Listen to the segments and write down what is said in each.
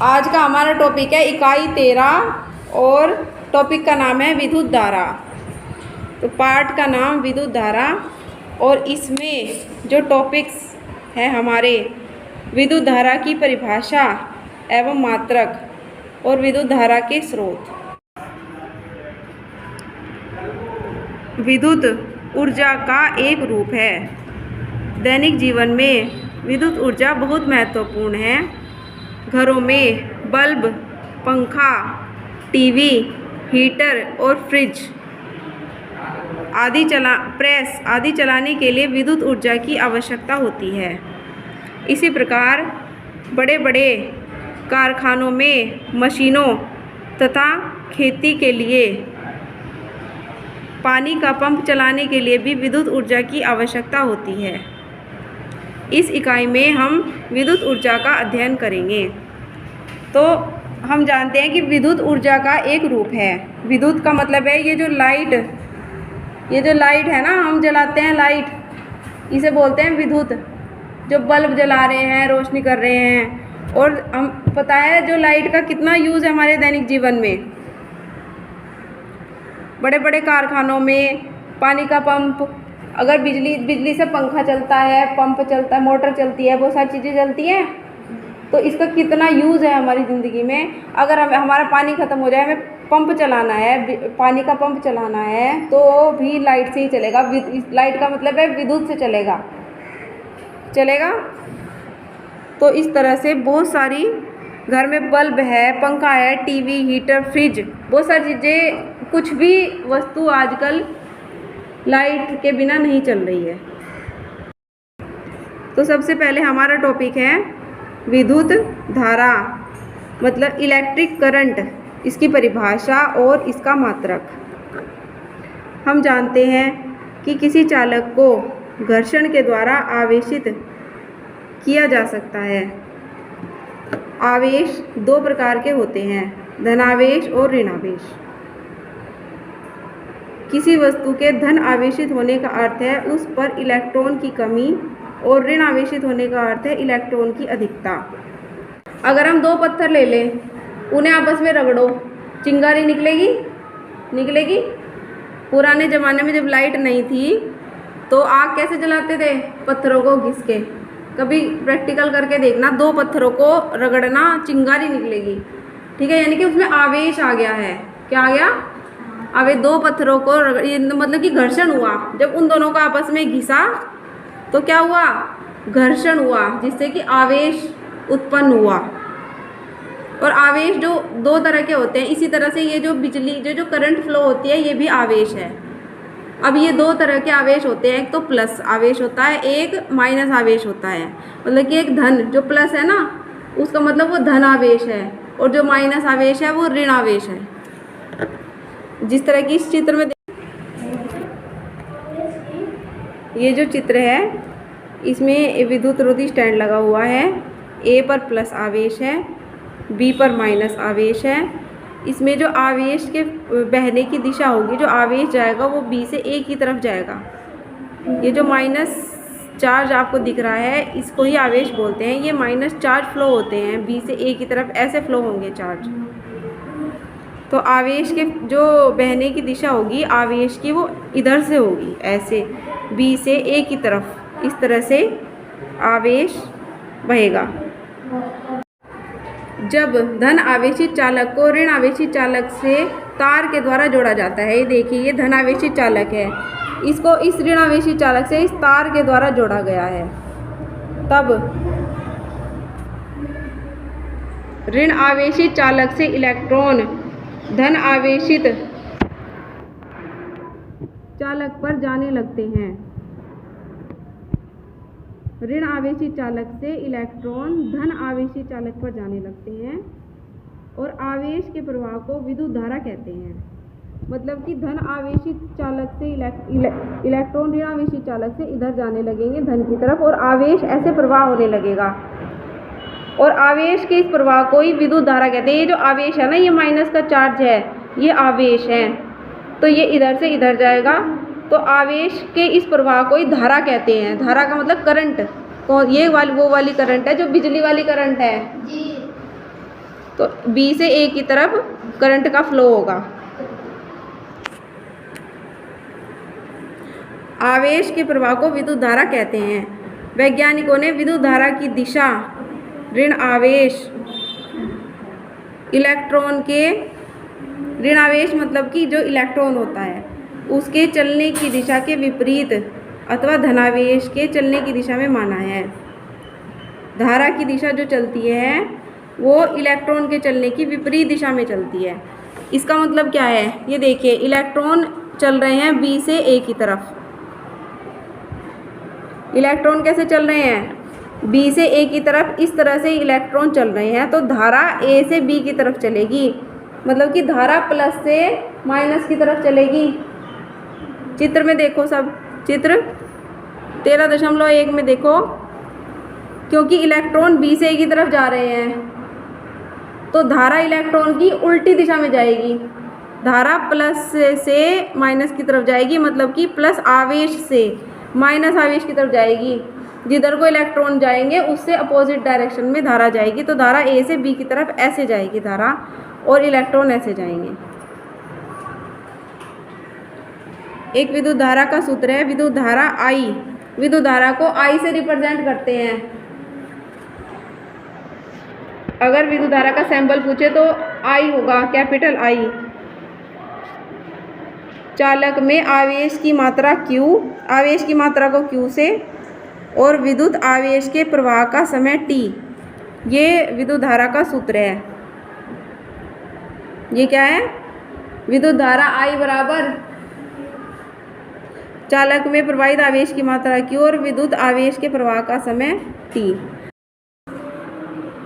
आज का हमारा टॉपिक है इकाई 13 और टॉपिक का नाम है विद्युत धारा। तो पार्ट का नाम विद्युत धारा और इसमें जो टॉपिक्स हैं हमारे विद्युत धारा की परिभाषा एवं मात्रक और विद्युत धारा के स्रोत। विद्युत ऊर्जा का एक रूप है। दैनिक जीवन में विद्युत ऊर्जा बहुत महत्वपूर्ण है। घरों में बल्ब, पंखा, टीवी, हीटर और फ्रिज प्रेस आदि चलाने के लिए विद्युत ऊर्जा की आवश्यकता होती है। इसी प्रकार बड़े बड़े कारखानों में मशीनों तथा खेती के लिए पानी का पंप चलाने के लिए भी विद्युत ऊर्जा की आवश्यकता होती है। इस इकाई में हम विद्युत ऊर्जा का अध्ययन करेंगे। तो हम जानते हैं कि विद्युत ऊर्जा का एक रूप है। विद्युत का मतलब है ये जो लाइट है ना, हम जलाते हैं लाइट, इसे बोलते हैं विद्युत। जो बल्ब जला रहे हैं, रोशनी कर रहे हैं, और हम पता है जो लाइट का कितना यूज़ है हमारे दैनिक जीवन में। बड़े बड़े कारखानों में पानी का पंप, अगर बिजली से पंखा चलता है, पंप चलता है, मोटर चलती है, बहुत सारी चीज़ें चलती हैं, तो इसका कितना यूज़ है हमारी ज़िंदगी में। अगर हमारा पानी ख़त्म हो जाए, हमें पंप चलाना है, पानी का पंप चलाना है, तो भी लाइट से ही चलेगा। लाइट का मतलब है विद्युत से चलेगा। तो इस तरह से बहुत सारी घर में बल्ब है, पंखा है, टीवी, हीटर, फ्रिज, बहुत सारी चीज़ें, कुछ भी वस्तु आजकल लाइट के बिना नहीं चल रही है। तो सबसे पहले हमारा टॉपिक है विद्युत धारा, मतलब इलेक्ट्रिक करंट, इसकी परिभाषा और इसका मात्रक। हम जानते हैं कि किसी चालक को घर्षण के द्वारा आवेशित किया जा सकता है। आवेश दो प्रकार के होते हैं, धनावेश और ऋणावेश। किसी वस्तु के धन आवेशित होने का अर्थ है उस पर इलेक्ट्रॉन की कमी, और ऋण आवेशित होने का अर्थ है इलेक्ट्रॉन की अधिकता। अगर हम दो पत्थर ले लें, उन्हें आपस में रगड़ो, चिंगारी निकलेगी। पुराने ज़माने में जब लाइट नहीं थी तो आग कैसे जलाते थे? पत्थरों को घिस के। कभी प्रैक्टिकल करके देखना, दो पत्थरों को रगड़ना, चिंगारी निकलेगी। ठीक है, यानी कि उसमें आवेश आ गया है। क्या आ गया? आवेश। दो पत्थरों को मतलब कि घर्षण हुआ। जब उन दोनों को आपस में घिसा तो क्या हुआ? घर्षण हुआ, जिससे कि आवेश उत्पन्न हुआ। और आवेश जो दो तरह के होते हैं, इसी तरह से ये जो बिजली जो करंट फ्लो होती है, ये भी आवेश है। अब ये दो तरह के आवेश होते हैं, एक तो प्लस आवेश होता है, एक माइनस आवेश होता है। मतलब कि एक धन, जो प्लस है ना, उसका मतलब वो धन आवेश है, और जो माइनस आवेश है वो ऋण आवेश है। जिस तरह की इस चित्र में ये जो चित्र है, इसमें विद्युत रोधी स्टैंड लगा हुआ है। ए पर प्लस आवेश है, बी पर माइनस आवेश है। इसमें जो आवेश के बहने की दिशा होगी, जो आवेश जाएगा वो बी से ए की तरफ जाएगा। ये जो माइनस चार्ज आपको दिख रहा है, इसको ही आवेश बोलते हैं। ये माइनस चार्ज फ्लो होते हैं, बी से ए की तरफ ऐसे फ्लो होंगे चार्ज। तो आवेश के जो बहने की दिशा होगी आवेश की, वो इधर से होगी, ऐसे बी से ए की तरफ, इस तरह से आवेश बहेगा। जब धन आवेशित चालक को ऋण आवेशित चालक से तार के द्वारा जोड़ा जाता है, ये देखिए, ये धन आवेशित चालक है, इसको इस ऋण आवेशित चालक से इस तार के द्वारा जोड़ा गया है, तब ऋण आवेशित चालक से इलेक्ट्रॉन धन आवेशित चालक पर जाने लगते हैं। ऋण आवेशित चालक से इलेक्ट्रॉन धन आवेशित चालक पर जाने लगते हैं, और आवेश के प्रवाह को विद्युत धारा कहते हैं। मतलब कि धन आवेशित चालक से इलेक्ट्रॉन ऋण आवेशित चालक से इधर जाने लगेंगे, धन की तरफ, और आवेश ऐसे प्रवाह होने लगेगा, और आवेश के इस प्रवाह को ही विद्युत धारा कहते हैं। ये जो आवेश है ना, ये माइनस का चार्ज है, ये आवेश है, तो ये इधर से इधर जाएगा, तो आवेश के इस प्रवाह को ही धारा कहते हैं। धारा का मतलब करंट, ये वो वाली करंट है जो बिजली वाली करंट है। तो बी से ए की तरफ करंट का फ्लो होगा। आवेश के प्रवाह को विद्युत धारा कहते हैं। वैज्ञानिकों ने विद्युत धारा की दिशा ऋण आवेश इलेक्ट्रॉन के, ऋण आवेश मतलब कि जो इलेक्ट्रॉन होता है उसके चलने की दिशा के विपरीत अथवा धनावेश के चलने की दिशा में माना है। धारा की दिशा जो चलती है वो इलेक्ट्रॉन के चलने की विपरीत दिशा में चलती है। इसका मतलब क्या है, ये देखिए इलेक्ट्रॉन चल रहे हैं बी से ए की तरफ। इलेक्ट्रॉन कैसे चल रहे हैं, बी से ए की तरफ, इस तरह से इलेक्ट्रॉन चल रहे हैं। तो धारा ए से बी की तरफ चलेगी, मतलब कि धारा प्लस से माइनस की तरफ चलेगी। चित्र में देखो, सब चित्र 13.1 में देखो, क्योंकि इलेक्ट्रॉन बी से ए की तरफ जा रहे हैं तो धारा इलेक्ट्रॉन की उल्टी दिशा में जाएगी। धारा प्लस से माइनस की तरफ जाएगी, मतलब कि प्लस आवेश से माइनस आवेश की तरफ जाएगी। जिधर को इलेक्ट्रॉन जाएंगे उससे अपोजिट डायरेक्शन में धारा जाएगी। तो धारा ए से बी की तरफ ऐसे जाएगी धारा, और इलेक्ट्रॉन ऐसे जाएंगे। एक विद्युत धारा का सूत्र है विद्युत धारा आई। विद्युत धारा को आई से रिप्रेजेंट करते हैं। अगर विद्युत धारा का सैंपल पूछे तो आई होगा, कैपिटल आई। चालक में आवेश की मात्रा Q, आवेश की मात्रा को Q से, और विद्युत आवेश के प्रवाह का समय T, ये विद्युत धारा का सूत्र है। ये क्या है, विद्युत धारा I बराबर चालक में प्रवाहित आवेश की मात्रा Q और विद्युत आवेश के प्रवाह का समय T।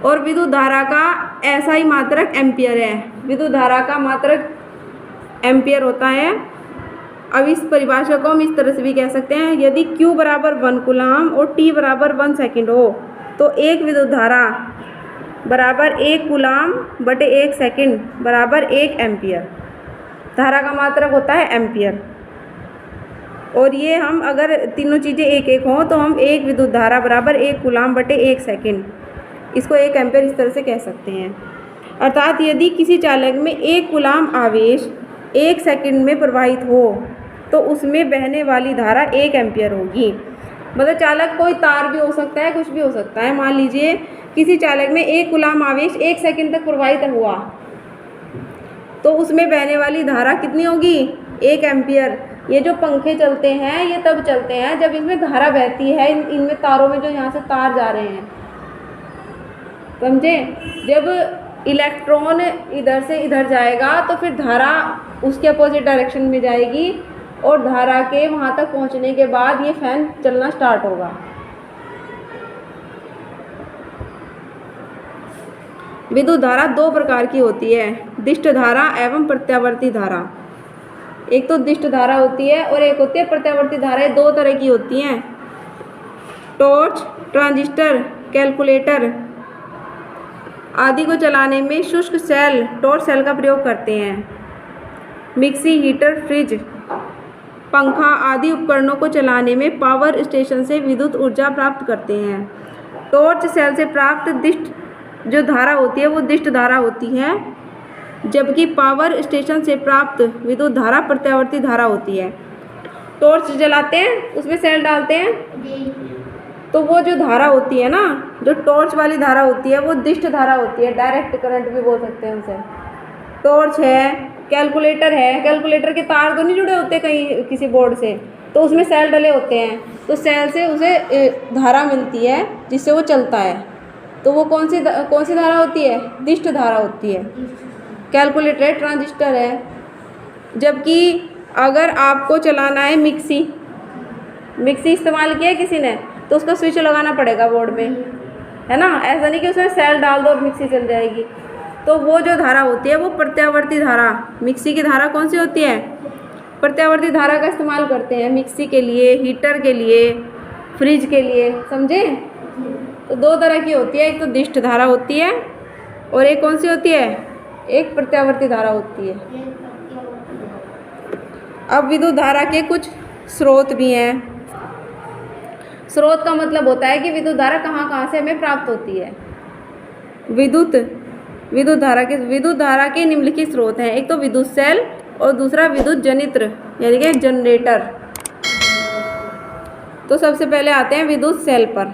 और विद्युत धारा का ऐसा ही मात्रक एम्पियर है। विद्युत धारा का मात्रक एम्पियर होता है। अब इस परिभाषा को हम इस तरह से भी कह सकते हैं, यदि Q बराबर 1 कूलाम और T बराबर 1 सेकंड हो तो एक विद्युत धारा बराबर 1 कूलाम बटे 1 सेकंड बराबर 1 एम्पियर। धारा का मात्रक होता है एम्पियर। और ये हम अगर तीनों चीज़ें एक एक हों तो हम एक विद्युत धारा बराबर 1 कूलाम बटे 1 सेकंड, इसको 1 एम्पियर इस तरह से कह सकते हैं। अर्थात यदि किसी चालक में 1 कूलाम आवेश 1 सेकंड में प्रवाहित हो तो उसमें बहने वाली धारा 1 एम्पियर होगी। मतलब चालक कोई तार भी हो सकता है, कुछ भी हो सकता है। मान लीजिए किसी चालक में 1 कूलाम आवेश 1 सेकंड तक प्रवाहित हुआ तो उसमें बहने वाली धारा कितनी होगी, 1 एम्पियर। ये जो पंखे चलते हैं ये तब चलते हैं जब इसमें धारा बहती है, इनमें तारों में जो यहाँ से तार जा रहे हैं, समझे। जब इलेक्ट्रॉन इधर से इधर जाएगा तो फिर धारा उसके अपोजिट डायरेक्शन में जाएगी और धारा के वहाँ तक पहुँचने के बाद ये फैन चलना स्टार्ट होगा। विद्युत धारा 2 प्रकार की होती है, दिष्ट धारा एवं प्रत्यावर्ती धारा। एक तो दिष्ट धारा होती है और एक होती है प्रत्यावर्ती धारा। 2 तरह की होती हैं। टॉर्च, ट्रांजिस्टर, कैलकुलेटर आदि को चलाने में शुष्क सेल, टॉर्च सेल का प्रयोग करते हैं। मिक्सी, हीटर, फ्रिज, पंखा आदि उपकरणों को चलाने में पावर स्टेशन से विद्युत ऊर्जा प्राप्त करते हैं। टॉर्च सेल से प्राप्त दिष्ट जो धारा होती है वो दिष्ट धारा होती है, जबकि पावर स्टेशन से प्राप्त विद्युत धारा प्रत्यावर्ती धारा होती है। टॉर्च जलाते हैं, उसमें सेल डालते हैं, तो वो जो धारा होती है ना, जो टॉर्च वाली धारा होती है वो दिष्ट धारा होती है। डायरेक्ट करंट भी बोल सकते हैं उसे। टॉर्च है, कैलकुलेटर है, कैलकुलेटर के तार तो नहीं जुड़े होते कहीं किसी बोर्ड से, तो उसमें सेल डले होते हैं, तो सेल से उसे धारा मिलती है जिससे वो चलता है। तो वो कौन सी धारा होती है, दिष्ट धारा होती है। कैलकुलेटर है, ट्रांजिस्टर है। जबकि अगर आपको चलाना है मिक्सी इस्तेमाल किया है किसी ने, तो उसका स्विच लगाना पड़ेगा बोर्ड में, है ना। ऐसा नहीं कि उसमें सेल डाल दो और मिक्सी चल जाएगी। तो वो जो धारा होती है वो प्रत्यावर्ती धारा। मिक्सी की धारा कौन सी होती है, प्रत्यावर्ती धारा का इस्तेमाल करते हैं मिक्सी के लिए, हीटर के लिए, फ्रिज के लिए, समझे। तो 2 तरह की होती है, एक तो दिष्ट धारा होती है और एक कौन सी होती है, एक प्रत्यावर्ती धारा होती है। अब विद्युत धारा के कुछ स्रोत भी हैं। स्रोत का मतलब होता है कि विद्युत धारा कहाँ कहाँ से हमें प्राप्त होती है। विद्युत विद्युत धारा के निम्नलिखित स्रोत हैं। एक तो विद्युत सेल और दूसरा विद्युत जनित्र यानी कि जनरेटर। तो सबसे पहले आते हैं विद्युत सेल पर।